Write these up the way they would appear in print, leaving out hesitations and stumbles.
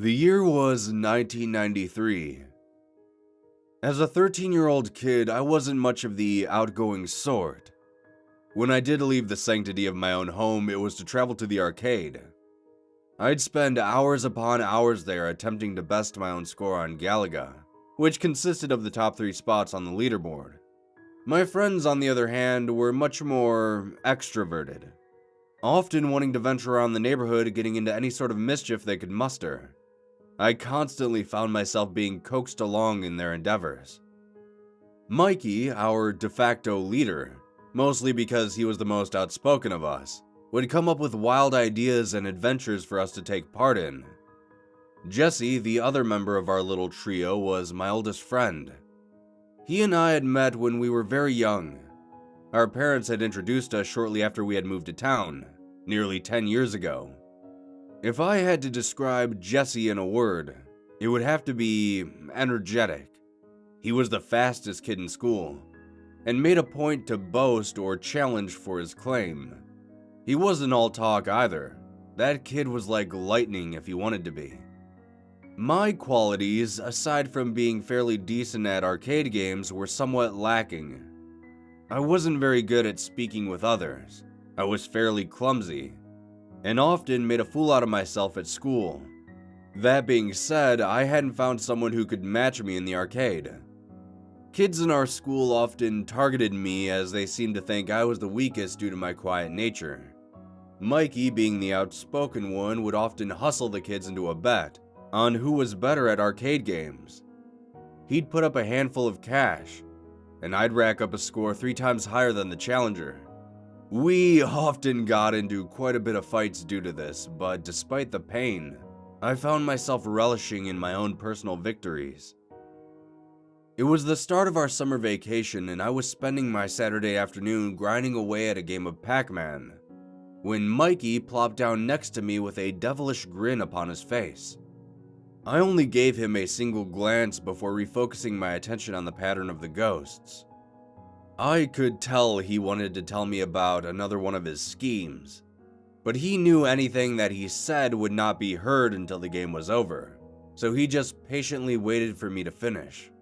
The year was 1993. As a 13-year-old kid, I wasn't much of the outgoing sort. When I did leave the sanctity of my own home, it was to travel to the arcade. I'd spend hours upon hours there attempting to best my own score on Galaga, which consisted of the top 3 spots on the leaderboard. My friends, on the other hand, were much more extroverted, often wanting to venture around the neighborhood, getting into any sort of mischief they could muster. I constantly found myself being coaxed along in their endeavors. Mikey, our de facto leader, mostly because he was the most outspoken of us, would come up with wild ideas and adventures for us to take part in. Jesse, the other member of our little trio, was my oldest friend. He and I had met when we were very young. Our parents had introduced us shortly after we had moved to town, nearly 10 years ago. If I had to describe Jesse in a word, it would have to be energetic. He was the fastest kid in school, and made a point to boast or challenge for his claim. He wasn't all talk either. That kid was like lightning if he wanted to be. My qualities, aside from being fairly decent at arcade games, were somewhat lacking. I wasn't very good at speaking with others. I was fairly clumsy, and often made a fool out of myself at school. That being said, I hadn't found someone who could match me in the arcade. Kids in our school often targeted me as they seemed to think I was the weakest due to my quiet nature. Mikey, being the outspoken one, would often hustle the kids into a bet on who was better at arcade games. He'd put up a handful of cash, and I'd rack up a score 3 times higher than the challenger. We often got into quite a bit of fights due to this, but despite the pain, I found myself relishing in my own personal victories. It was the start of our summer vacation, and I was spending my Saturday afternoon grinding away at a game of Pac-Man, when Mikey plopped down next to me with a devilish grin upon his face. I only gave him a single glance before refocusing my attention on the pattern of the ghosts. I could tell he wanted to tell me about another one of his schemes, but he knew anything that he said would not be heard until the game was over, so he just patiently waited for me to finish.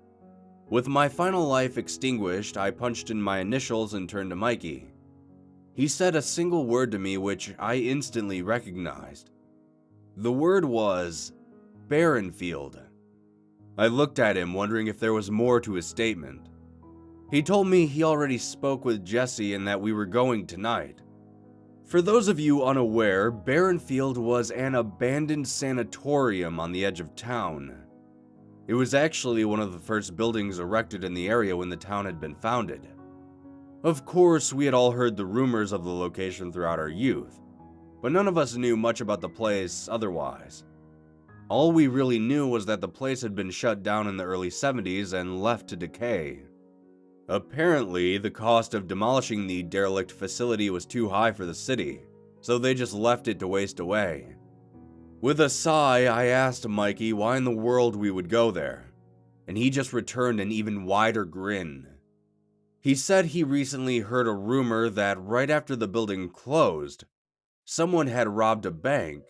With my final life extinguished, I punched in my initials and turned to Mikey. He said a single word to me which I instantly recognized. The word was Barrenfield. I looked at him, wondering if there was more to his statement. He told me he already spoke with Jesse and that we were going tonight. For those of you unaware, Barrenfield was an abandoned sanatorium on the edge of town. It was actually one of the first buildings erected in the area when the town had been founded. Of course, we had all heard the rumors of the location throughout our youth, but none of us knew much about the place otherwise. All we really knew was that the place had been shut down in the early 70s and left to decay. Apparently, the cost of demolishing the derelict facility was too high for the city, so they just left it to waste away. With a sigh, I asked Mikey why in the world we would go there, and he just returned an even wider grin. He said he recently heard a rumor that right after the building closed, someone had robbed a bank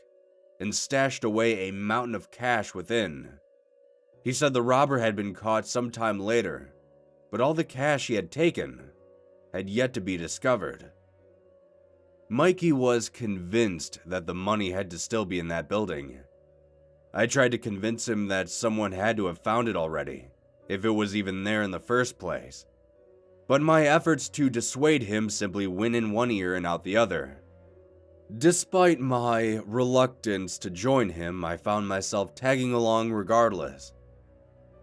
and stashed away a mountain of cash within. He said the robber had been caught sometime later, but all the cash he had taken had yet to be discovered. Mikey was convinced that the money had to still be in that building. I tried to convince him that someone had to have found it already, if it was even there in the first place. But my efforts to dissuade him simply went in one ear and out the other. Despite my reluctance to join him, I found myself tagging along regardless.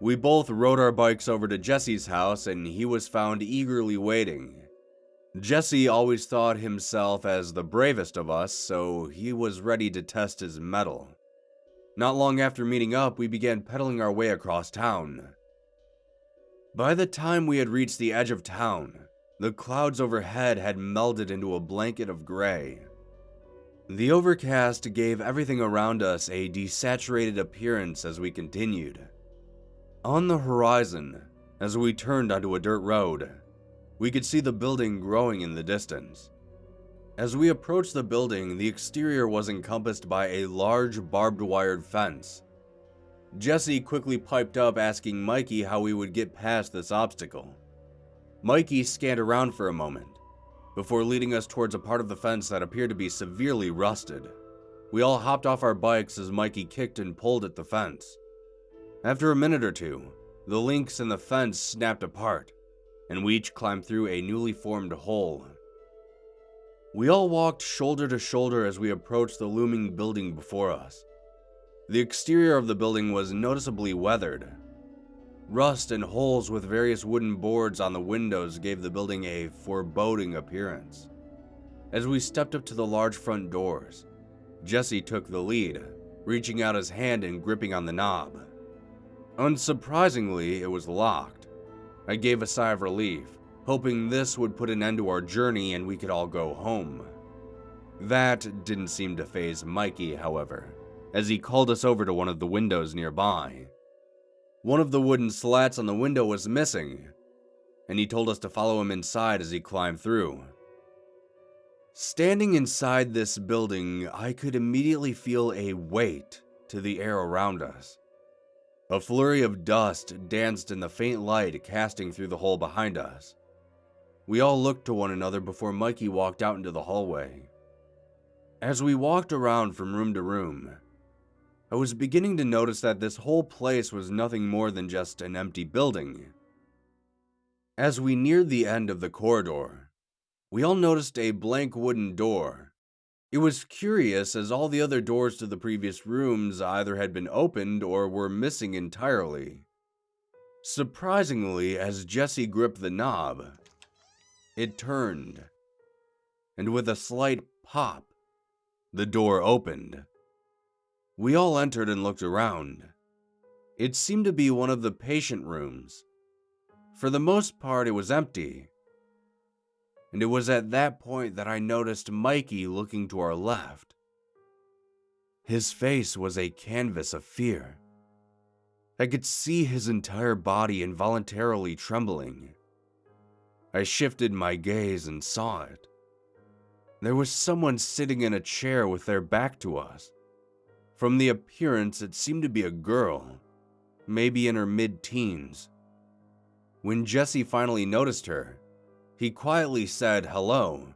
We both rode our bikes over to Jesse's house and he was found eagerly waiting. Jesse always thought himself as the bravest of us, so he was ready to test his mettle. Not long after meeting up, we began pedaling our way across town. By the time we had reached the edge of town, the clouds overhead had melded into a blanket of gray. The overcast gave everything around us a desaturated appearance as we continued. On the horizon, as we turned onto a dirt road, we could see the building growing in the distance. As we approached the building, the exterior was encompassed by a large barbed wired fence Jesse quickly piped up asking Mikey how we would get past this obstacle. Mikey scanned around for a moment, before leading us towards a part of the fence that appeared to be severely rusted. We all hopped off our bikes as Mikey kicked and pulled at the fence. After a minute or two, the links in the fence snapped apart, and we each climbed through a newly formed hole. We all walked shoulder to shoulder as we approached the looming building before us. The exterior of the building was noticeably weathered. Rust and holes with various wooden boards on the windows gave the building a foreboding appearance. As we stepped up to the large front doors, Jesse took the lead, reaching out his hand and gripping on the knob. Unsurprisingly, it was locked. I gave a sigh of relief, hoping this would put an end to our journey and we could all go home. That didn't seem to faze Mikey, however, as he called us over to one of the windows nearby. One of the wooden slats on the window was missing, and he told us to follow him inside as he climbed through. Standing inside this building, I could immediately feel a weight to the air around us. A flurry of dust danced in the faint light casting through the hole behind us. We all looked to one another before Mikey walked out into the hallway. As we walked around from room to room, I was beginning to notice that this whole place was nothing more than just an empty building. As we neared the end of the corridor, we all noticed a blank wooden door. It was curious as all the other doors to the previous rooms either had been opened or were missing entirely. Surprisingly, as Jesse gripped the knob, it turned, and with a slight pop, the door opened. We all entered and looked around. It seemed to be one of the patient rooms. For the most part, it was empty. And it was at that point that I noticed Mikey looking to our left. His face was a canvas of fear. I could see his entire body involuntarily trembling. I shifted my gaze and saw it. There was someone sitting in a chair with their back to us. From the appearance, it seemed to be a girl, maybe in her mid-teens. When Jesse finally noticed her, he quietly said hello.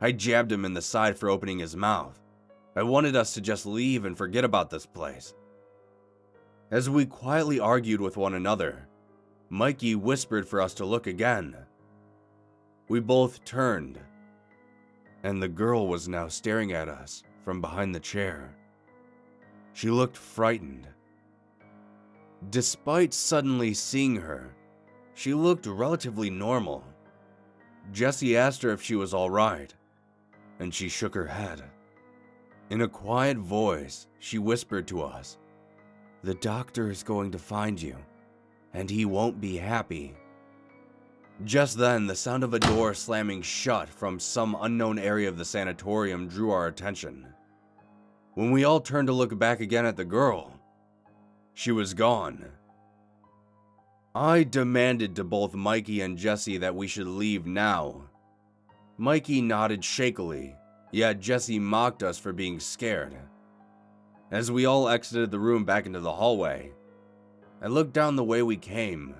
I jabbed him in the side for opening his mouth. I wanted us to just leave and forget about this place. As we quietly argued with one another, Mikey whispered for us to look again. We both turned, and the girl was now staring at us from behind the chair. She looked frightened. Despite suddenly seeing her, she looked relatively normal. Jesse asked her if she was all right, and she shook her head. In a quiet voice, she whispered to us, "The doctor is going to find you, and he won't be happy." Just then, the sound of a door slamming shut from some unknown area of the sanatorium drew our attention. When we all turned to look back again at the girl, she was gone. I demanded to both Mikey and Jesse that we should leave now. Mikey nodded shakily, yet Jesse mocked us for being scared. As we all exited the room back into the hallway, I looked down the way we came,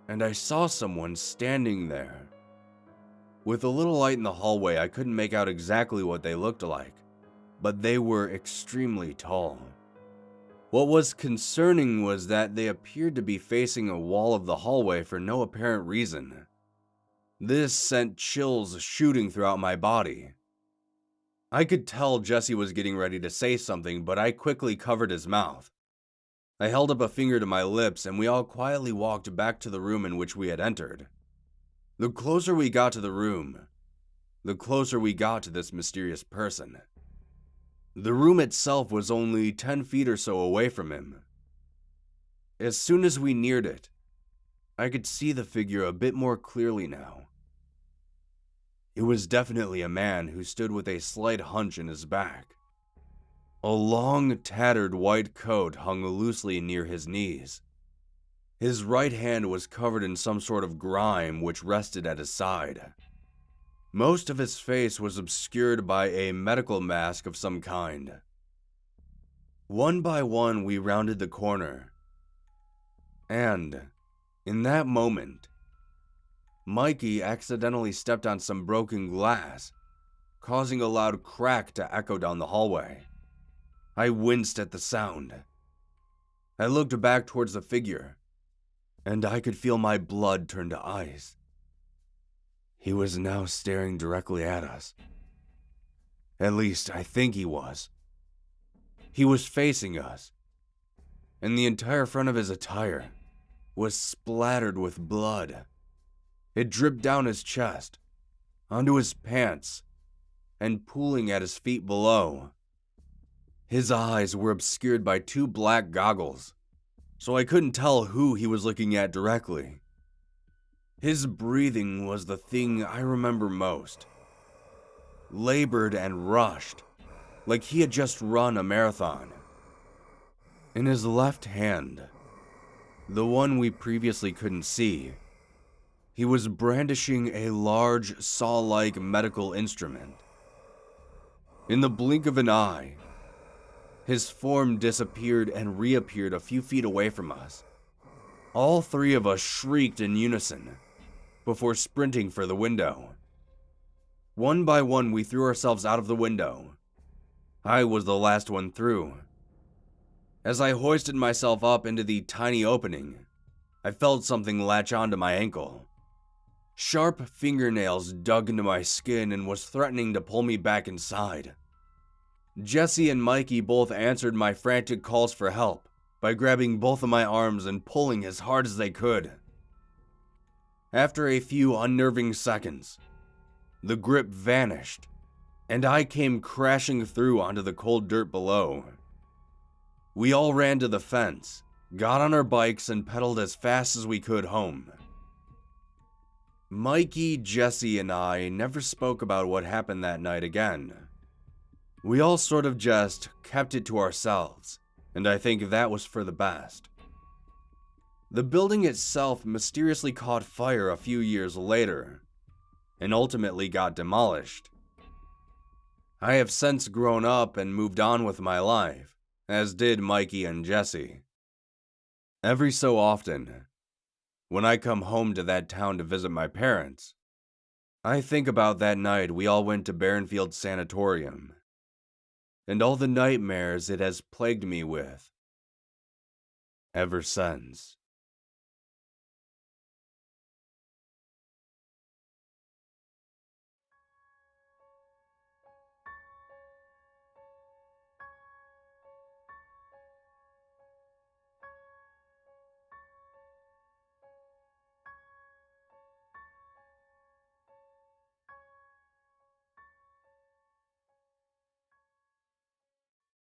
and I saw someone standing there. With a little light in the hallway, I couldn't make out exactly what they looked like, but they were extremely tall. What was concerning was that they appeared to be facing a wall of the hallway for no apparent reason. This sent chills shooting throughout my body. I could tell Jesse was getting ready to say something, but I quickly covered his mouth. I held up a finger to my lips, and we all quietly walked back to the room in which we had entered. The closer we got to the room, the closer we got to this mysterious person. The room itself was only 10 feet or so away from him. As soon as we neared it, I could see the figure a bit more clearly now. It was definitely a man who stood with a slight hunch in his back. A long, tattered white coat hung loosely near his knees. His right hand was covered in some sort of grime which rested at his side. Most of his face was obscured by a medical mask of some kind. One by one, we rounded the corner. And, in that moment, Mikey accidentally stepped on some broken glass, causing a loud crack to echo down the hallway. I winced at the sound. I looked back towards the figure, and I could feel my blood turn to ice. He was now staring directly at us. At least, I think he was. He was facing us, and the entire front of his attire was splattered with blood. It dripped down his chest, onto his pants, and pooling at his feet below. His eyes were obscured by two black goggles, so I couldn't tell who he was looking at directly. His breathing was the thing I remember most. Labored and rushed, like he had just run a marathon. In his left hand, the one we previously couldn't see, he was brandishing a large saw-like medical instrument. In the blink of an eye, his form disappeared and reappeared a few feet away from us. All three of us shrieked in unison before sprinting for the window. One by one, we threw ourselves out of the window. I was the last one through. As I hoisted myself up into the tiny opening, I felt something latch onto my ankle. Sharp fingernails dug into my skin and was threatening to pull me back inside. Jesse and Mikey both answered my frantic calls for help by grabbing both of my arms and pulling as hard as they could. After a few unnerving seconds, the grip vanished, and I came crashing through onto the cold dirt below. We all ran to the fence, got on our bikes, and pedaled as fast as we could home. Mikey, Jesse, and I never spoke about what happened that night again. We all sort of just kept it to ourselves, and I think that was for the best. The building itself mysteriously caught fire a few years later, and ultimately got demolished. I have since grown up and moved on with my life, as did Mikey and Jesse. Every so often, when I come home to that town to visit my parents, I think about that night we all went to Barrenfield Sanatorium, and all the nightmares it has plagued me with ever since.